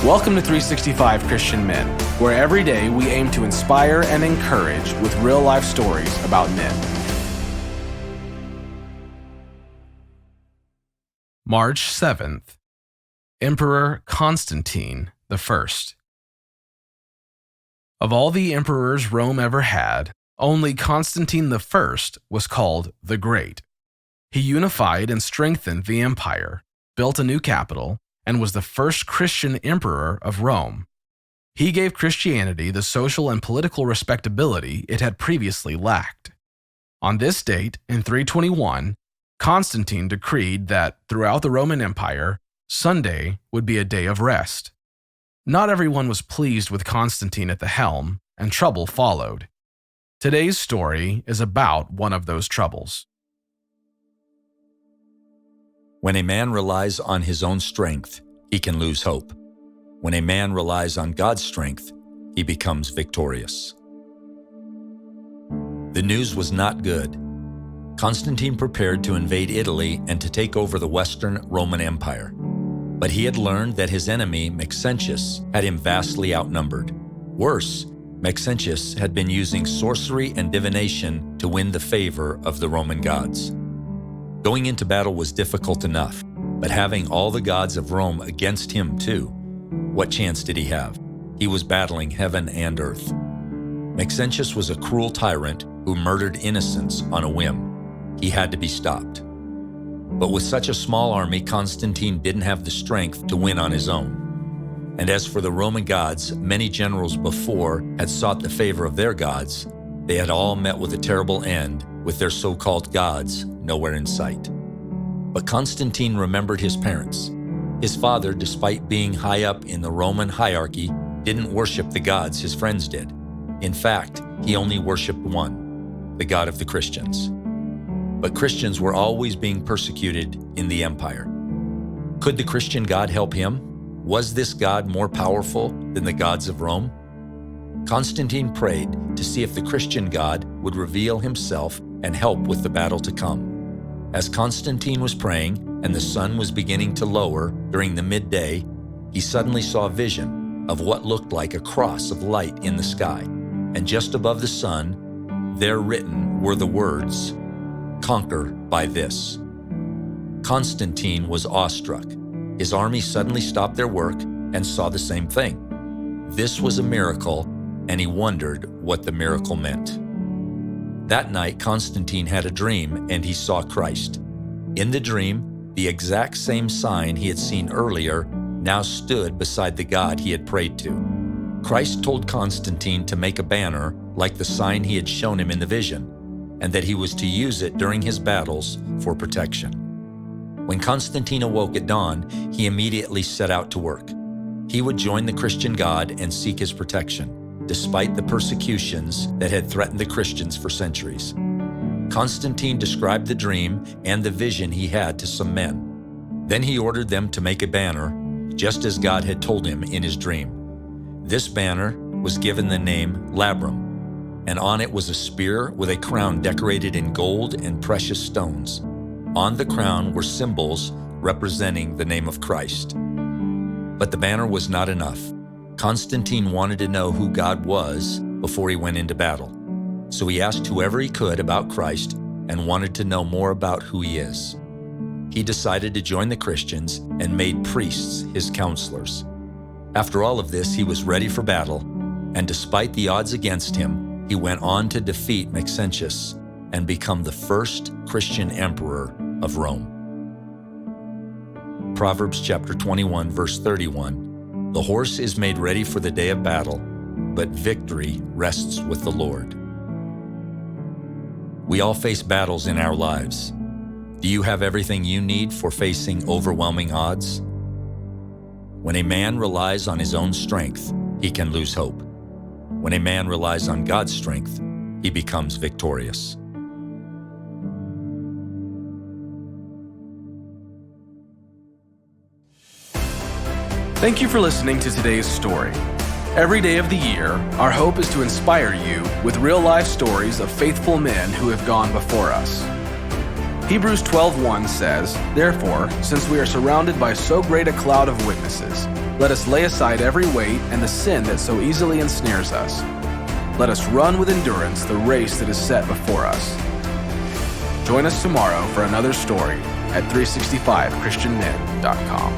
Welcome to 365 Christian Men, where every day we aim to inspire and encourage with real-life stories about men. March 7th, Emperor Constantine I. Of all the emperors Rome ever had, only Constantine I was called the Great. He unified and strengthened the empire, built a new capital, and was the first Christian emperor of Rome. He gave Christianity the social and political respectability it had previously lacked. On this date, in 321, Constantine decreed that throughout the Roman Empire, Sunday would be a day of rest. Not everyone was pleased with Constantine at the helm, and trouble followed. Today's story is about one of those troubles. When a man relies on his own strength, he can lose hope. When a man relies on God's strength, he becomes victorious. The news was not good. Constantine prepared to invade Italy and to take over the Western Roman Empire. But he had learned that his enemy, Maxentius, had him vastly outnumbered. Worse, Maxentius had been using sorcery and divination to win the favor of the Roman gods. Going into battle was difficult enough, but having all the gods of Rome against him too, what chance did he have? He was battling heaven and earth. Maxentius was a cruel tyrant who murdered innocents on a whim. He had to be stopped. But with such a small army, Constantine didn't have the strength to win on his own. And as for the Roman gods, many generals before had sought the favor of their gods. They had all met with a terrible end, with their so-called gods nowhere in sight. But Constantine remembered his parents. His father, despite being high up in the Roman hierarchy, didn't worship the gods his friends did. In fact, he only worshiped one, the God of the Christians. But Christians were always being persecuted in the empire. Could the Christian God help him? Was this God more powerful than the gods of Rome? Constantine prayed to see if the Christian God would reveal himself and help with the battle to come. As Constantine was praying and the sun was beginning to lower during the midday, he suddenly saw a vision of what looked like a cross of light in the sky. And just above the sun, there written were the words, "Conquer by this." Constantine was awestruck. His army suddenly stopped their work and saw the same thing. This was a miracle, and he wondered what the miracle meant. That night, Constantine had a dream, and he saw Christ. In the dream, the exact same sign he had seen earlier now stood beside the God he had prayed to. Christ told Constantine to make a banner like the sign he had shown him in the vision, and that he was to use it during his battles for protection. When Constantine awoke at dawn, he immediately set out to work. He would join the Christian God and seek his protection, despite the persecutions that had threatened the Christians for centuries. Constantine described the dream and the vision he had to some men. Then he ordered them to make a banner, just as God had told him in his dream. This banner was given the name Labrum, and on it was a spear with a crown decorated in gold and precious stones. On the crown were symbols representing the name of Christ. But the banner was not enough. Constantine wanted to know who God was before he went into battle. So he asked whoever he could about Christ and wanted to know more about who he is. He decided to join the Christians and made priests his counselors. After all of this, he was ready for battle, and despite the odds against him, he went on to defeat Maxentius and become the first Christian emperor of Rome. Proverbs chapter 21, verse 31. The horse is made ready for the day of battle, but victory rests with the Lord. We all face battles in our lives. Do you have everything you need for facing overwhelming odds? When a man relies on his own strength, he can lose hope. When a man relies on God's strength, he becomes victorious. Thank you for listening to today's story. Every day of the year, our hope is to inspire you with real-life stories of faithful men who have gone before us. Hebrews 12:1 says, "Therefore, since we are surrounded by so great a cloud of witnesses, let us lay aside every weight and the sin that so easily ensnares us. Let us run with endurance the race that is set before us." Join us tomorrow for another story at 365christianmen.com.